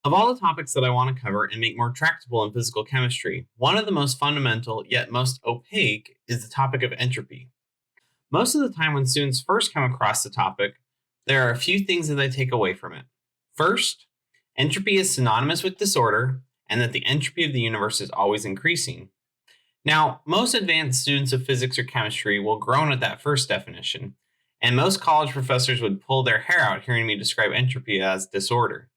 Of all the topics that I want to cover and make more tractable in physical chemistry, one of the most fundamental yet most opaque is the topic of entropy. Most of the time when students first come across the topic, there are a few things that they take away from it. First, entropy is synonymous with disorder and that the entropy of the universe is always increasing. Now, most advanced students of physics or chemistry will groan at that first definition, and most college professors would pull their hair out hearing me describe entropy as disorder.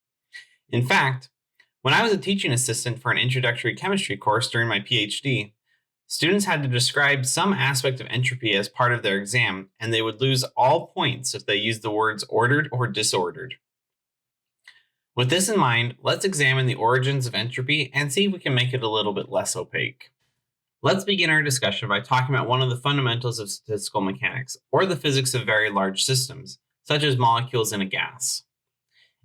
In fact, when I was a teaching assistant for an introductory chemistry course during my PhD, students had to describe some aspect of entropy as part of their exam, and they would lose all points if they used the words ordered or disordered. With this in mind, let's examine the origins of entropy and see if we can make it a little bit less opaque. Let's begin our discussion by talking about one of the fundamentals of statistical mechanics, or the physics of very large systems, such as molecules in a gas.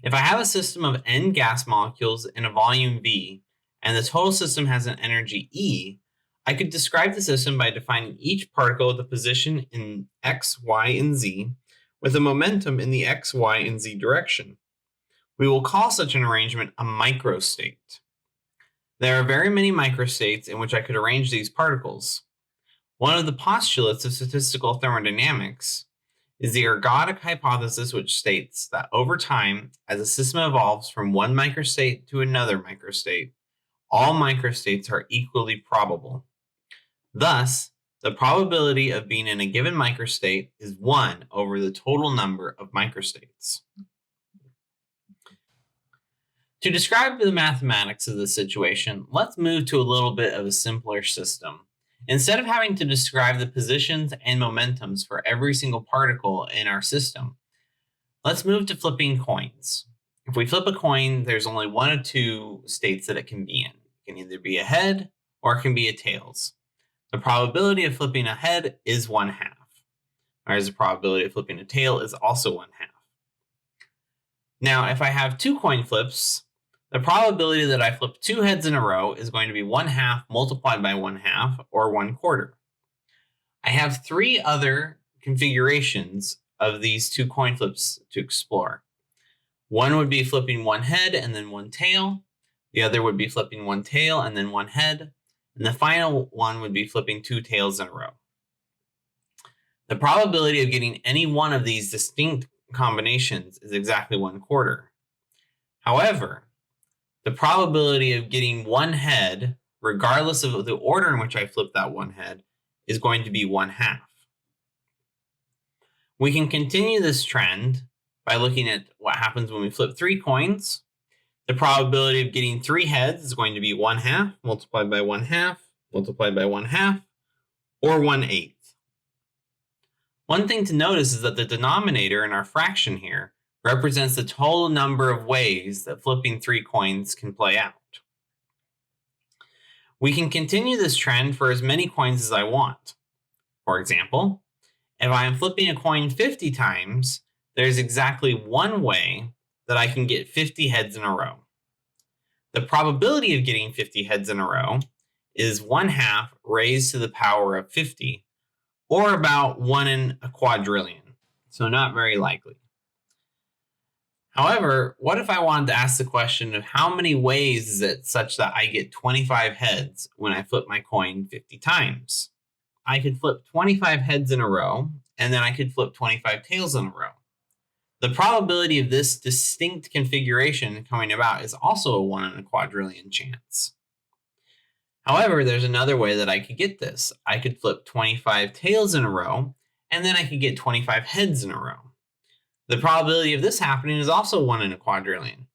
If I have a system of n gas molecules in a volume V, and the total system has an energy E, I could describe the system by defining each particle with a position in x, y, and z, with a momentum in the x, y, and z direction. We will call such an arrangement a microstate. There are very many microstates in which I could arrange these particles. One of the postulates of statistical thermodynamics is the ergodic hypothesis, which states that over time, as a system evolves from one microstate to another microstate, all microstates are equally probable. Thus, the probability of being in a given microstate is 1 over the total number of microstates. To describe the mathematics of the situation, let's move to a little bit of a simpler system. Instead of having to describe the positions and momentums for every single particle in our system, let's move to flipping coins. If we flip a coin, there's only one of two states that it can be in. It can either be a head or it can be a tails. The probability of flipping a head is 1/2, whereas the probability of flipping a tail is also 1/2. Now, if I have two coin flips, the probability that I flip two heads in a row is going to be 1/2 multiplied by 1/2, or 1/4. I have three other configurations of these two coin flips to explore. One would be flipping one head and then one tail. The other would be flipping one tail and then one head. And the final one would be flipping two tails in a row. The probability of getting any one of these distinct combinations is exactly 1/4. However, the probability of getting one head, regardless of the order in which I flip that one head, is going to be 1/2. We can continue this trend by looking at what happens when we flip three coins. The probability of getting three heads is going to be 1/2 multiplied by 1/2 multiplied by 1/2, or 1/8. One thing to notice is that the denominator in our fraction here represents the total number of ways that flipping three coins can play out. We can continue this trend for as many coins as I want. For example, if I am flipping a coin 50 times, there's exactly one way that I can get 50 heads in a row. The probability of getting 50 heads in a row is 1/2 raised to the power of 50, or about 1 in a quadrillion, so not very likely. However, what if I wanted to ask the question of how many ways is it such that I get 25 heads when I flip my coin 50 times? I could flip 25 heads in a row, and then I could flip 25 tails in a row. The probability of this distinct configuration coming about is also a 1 in a quadrillion chance. However, there's another way that I could get this. I could flip 25 tails in a row, and then I could get 25 heads in a row. The probability of this happening is also 1 in a quadrillion.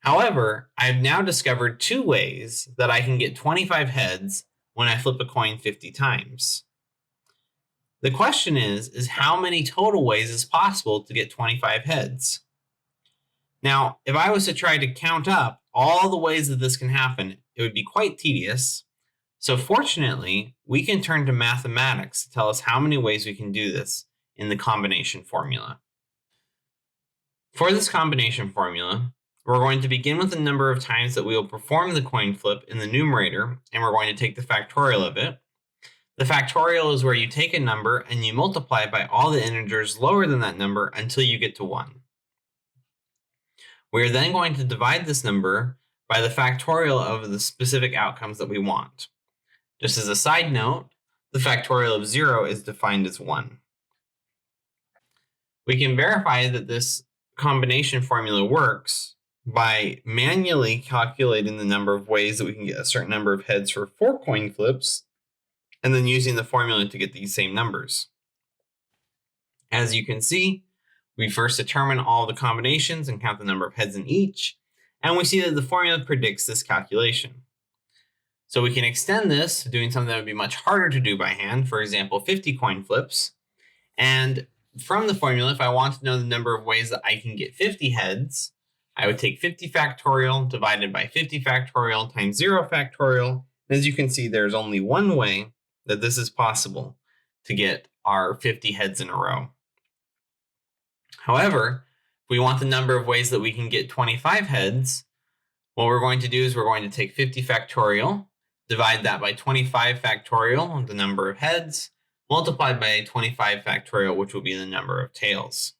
However, I've now discovered two ways that I can get 25 heads when I flip a coin 50 times. The question is how many total ways is possible to get 25 heads? Now, if I was to try to count up all the ways that this can happen, it would be quite tedious. So fortunately, we can turn to mathematics to tell us how many ways we can do this in the combination formula. For this combination formula, we're going to begin with the number of times that we will perform the coin flip in the numerator, and we're going to take the factorial of it. The factorial is where you take a number and you multiply it by all the integers lower than that number until you get to 1. We are then going to divide this number by the factorial of the specific outcomes that we want. Just as a side note, the factorial of 0 is defined as 1. We can verify that this combination formula works by manually calculating the number of ways that we can get a certain number of heads for 4 coin flips, and then using the formula to get these same numbers. As you can see, we first determine all the combinations and count the number of heads in each, and we see that the formula predicts this calculation. So we can extend this to doing something that would be much harder to do by hand, for example, 50 coin flips. And from the formula, if I want to know the number of ways that I can get 50 heads, I would take 50 factorial divided by 50 factorial times 0 factorial. And as you can see, there's only one way that this is possible to get our 50 heads in a row. However, if we want the number of ways that we can get 25 heads, what we're going to do is we're going to take 50 factorial, divide that by 25 factorial, the number of heads, multiplied by 25 factorial, which will be the number of tails.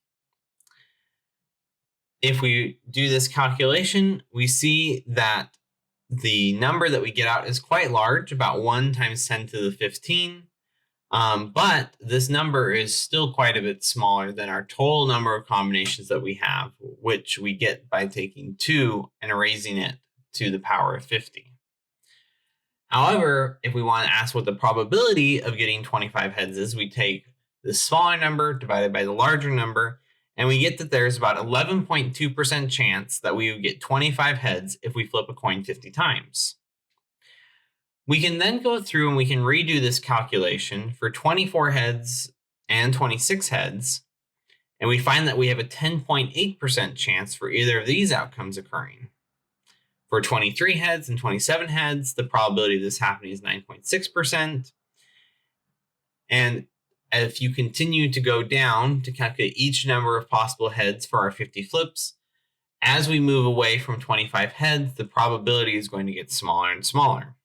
If we do this calculation, we see that the number that we get out is quite large, about 1 times 10 to the 15. But this number is still quite a bit smaller than our total number of combinations that we have, which we get by taking 2 and raising it to the power of 50. However, if we want to ask what the probability of getting 25 heads is, we take the smaller number divided by the larger number, and we get that there's about 11.2% chance that we would get 25 heads if we flip a coin 50 times. We can then go through and we can redo this calculation for 24 heads and 26 heads, and we find that we have a 10.8% chance for either of these outcomes occurring. For 23 heads and 27 heads, the probability of this happening is 9.6%. And if you continue to go down to calculate each number of possible heads for our 50 flips, as we move away from 25 heads, the probability is going to get smaller and smaller.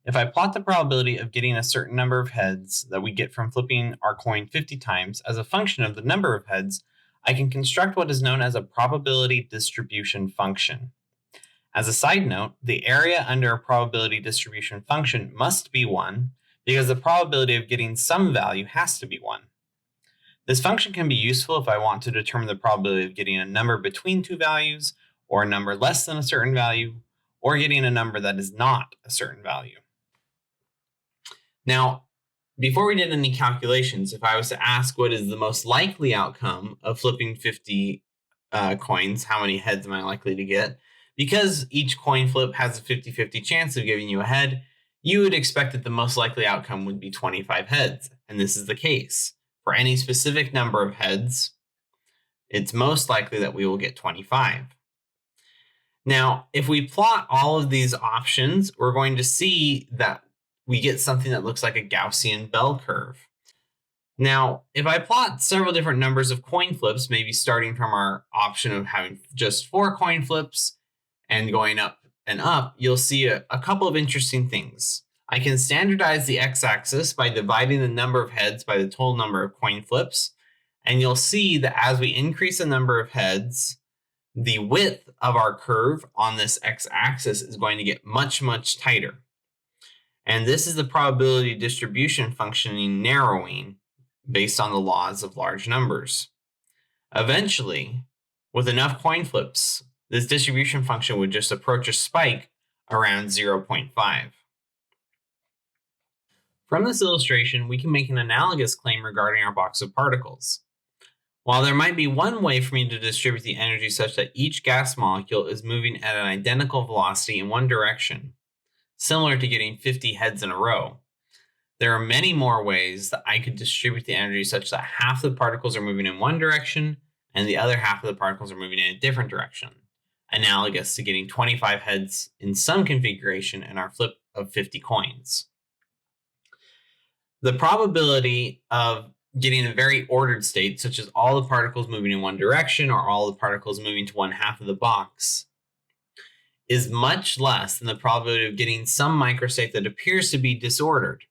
If I plot the probability of getting a certain number of heads that we get from flipping our coin 50 times as a function of the number of heads, I can construct what is known as a probability distribution function. As a side note, the area under a probability distribution function must be 1 because the probability of getting some value has to be 1. This function can be useful if I want to determine the probability of getting a number between two values, or a number less than a certain value, or getting a number that is not a certain value. Now, before we did any calculations, if I was to ask what is the most likely outcome of flipping 50 coins, how many heads am I likely to get? Because each coin flip has a 50-50 chance of giving you a head, you would expect that the most likely outcome would be 25 heads. And this is the case. For any specific number of heads, it's most likely that we will get 25. Now, if we plot all of these options, we're going to see that we get something that looks like a Gaussian bell curve. Now, if I plot several different numbers of coin flips, maybe starting from our option of having just 4 coin flips and going up and up, you'll see a couple of interesting things. I can standardize the x-axis by dividing the number of heads by the total number of coin flips, and you'll see that as we increase the number of heads, the width of our curve on this x-axis is going to get much, much tighter. And this is the probability distribution functioning narrowing based on the laws of large numbers. Eventually, with enough coin flips, this distribution function would just approach a spike around 0.5. From this illustration, we can make an analogous claim regarding our box of particles. While there might be one way for me to distribute the energy such that each gas molecule is moving at an identical velocity in one direction, similar to getting 50 heads in a row, there are many more ways that I could distribute the energy such that half the particles are moving in one direction and the other half of the particles are moving in a different direction, analogous to getting 25 heads in some configuration in our flip of 50 coins. The probability of getting a very ordered state, such as all the particles moving in one direction or all the particles moving to one half of the box, is much less than the probability of getting some microstate that appears to be disordered,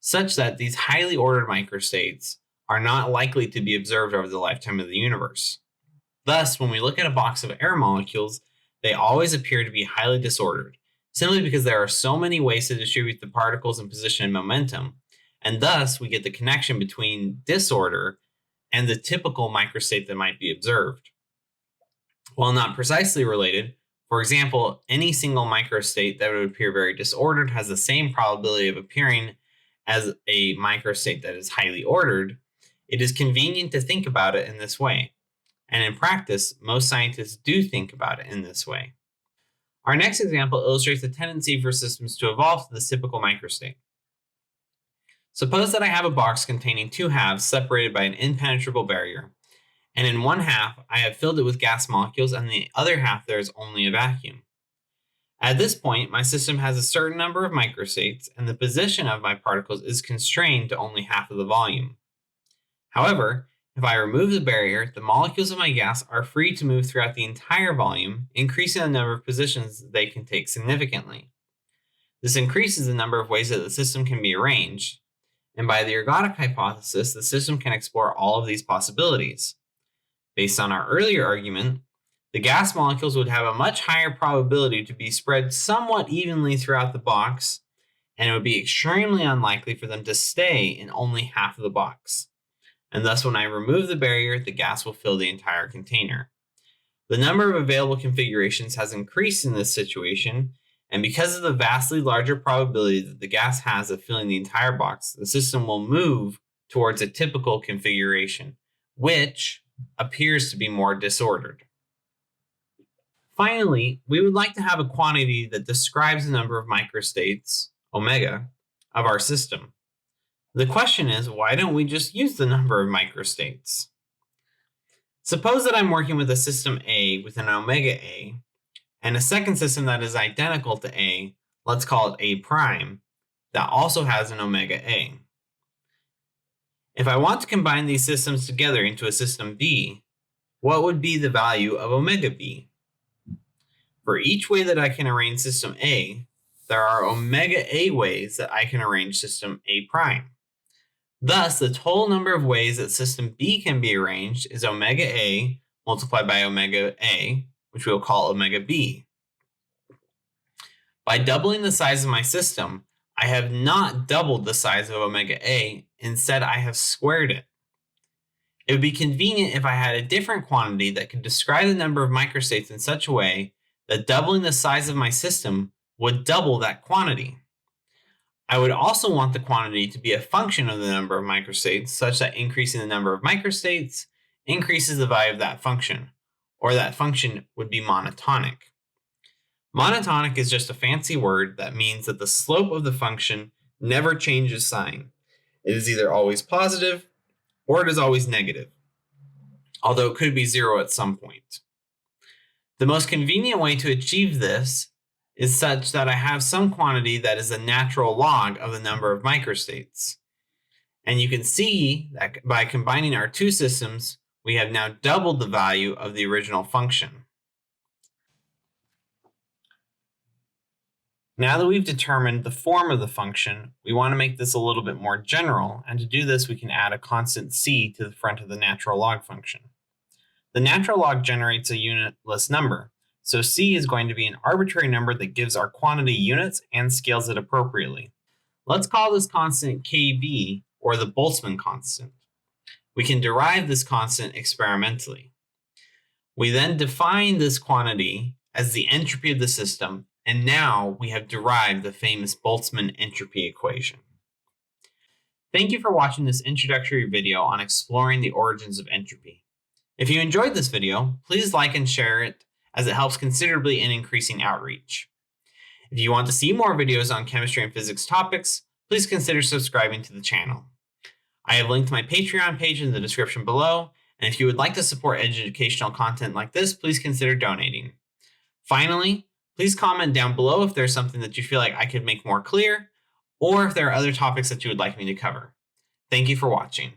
such that these highly ordered microstates are not likely to be observed over the lifetime of the universe. Thus, when we look at a box of air molecules, they always appear to be highly disordered, simply because there are so many ways to distribute the particles in position and momentum, and thus we get the connection between disorder and the typical microstate that might be observed. While not precisely related, for example, any single microstate that would appear very disordered has the same probability of appearing as a microstate that is highly ordered. It is convenient to think about it in this way. And in practice, most scientists do think about it in this way. Our next example illustrates the tendency for systems to evolve to the typical microstate. Suppose that I have a box containing two halves separated by an impenetrable barrier, and in one half I have filled it with gas molecules, and in the other half there is only a vacuum. At this point, my system has a certain number of microstates, and the position of my particles is constrained to only half of the volume. However, if I remove the barrier, the molecules of my gas are free to move throughout the entire volume, increasing the number of positions they can take significantly. This increases the number of ways that the system can be arranged, and by the ergodic hypothesis, the system can explore all of these possibilities. Based on our earlier argument, the gas molecules would have a much higher probability to be spread somewhat evenly throughout the box, and it would be extremely unlikely for them to stay in only half of the box. And thus, when I remove the barrier, the gas will fill the entire container. The number of available configurations has increased in this situation, and because of the vastly larger probability that the gas has of filling the entire box, the system will move towards a typical configuration, which appears to be more disordered. Finally, we would like to have a quantity that describes the number of microstates, omega, of our system. The question is, why don't we just use the number of microstates? Suppose that I'm working with a system A with an omega A, and a second system that is identical to A, let's call it A prime, that also has an omega A. If I want to combine these systems together into a system B, what would be the value of omega B? For each way that I can arrange system A, there are omega A ways that I can arrange system A prime. Thus, the total number of ways that system B can be arranged is omega A multiplied by omega A, which we'll call omega B. By doubling the size of my system, I have not doubled the size of omega A, instead I have squared it. It would be convenient if I had a different quantity that could describe the number of microstates in such a way that doubling the size of my system would double that quantity. I would also want the quantity to be a function of the number of microstates, such that increasing the number of microstates increases the value of that function, or that function would be monotonic. Monotonic is just a fancy word that means that the slope of the function never changes sign. It is either always positive or it is always negative, although it could be zero at some point. The most convenient way to achieve this is such that I have some quantity that is a natural log of the number of microstates. And you can see that by combining our two systems, we have now doubled the value of the original function. Now that we've determined the form of the function, we want to make this a little bit more general, and to do this we can add a constant c to the front of the natural log function. The natural log generates a unitless number, so c is going to be an arbitrary number that gives our quantity units and scales it appropriately. Let's call this constant kb, or the Boltzmann constant. We can derive this constant experimentally. We then define this quantity as the entropy of the system, and now we have derived the famous Boltzmann entropy equation. Thank you for watching this introductory video on exploring the origins of entropy. If you enjoyed this video, please like and share it, as it helps considerably in increasing outreach. If you want to see more videos on chemistry and physics topics, please consider subscribing to the channel. I have linked my Patreon page in the description below, and if you would like to support educational content like this, please consider donating. Finally, please comment down below if there's something that you feel like I could make more clear, or if there are other topics that you would like me to cover. Thank you for watching.